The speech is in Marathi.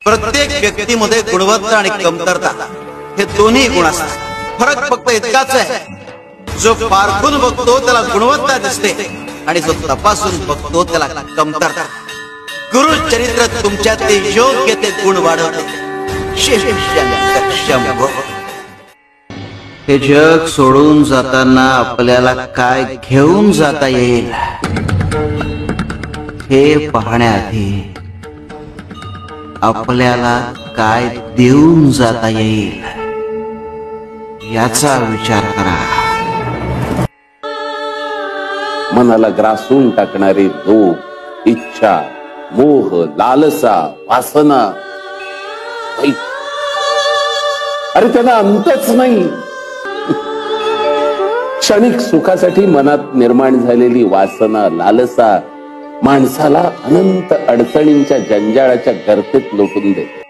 प्रत्येक व्यक्तीमध्ये गुणवत्ता आणि कमतरता हे दोन्ही गुण असतात। फरक फक्त इतकाच आहे, जो पारखून बघतो त्याला गुणवत्ता दिसते आणि जो तपासून बघतो त्याला कमतरता। गुरु चरित्र तुमच्यात योग्य ते गुण वाढवते। हे जग सोडून जाताना आपल्याला काय घेऊन जाता येईल हे पाहण्याआधी आपल्याला काय देऊन जाता येईल याचा विचार करा। मनाला ग्रासून टाकणारे लोभ, इच्छा, मोह, लालसा, वासना, अरे त्यांना अंतच नाही। क्षणिक सुखासाठी मनात निर्माण झालेली वासना, लालसा माणसाला अनंत अडचणींच्या जंजाळाच्या गर्तेत लोटून देते।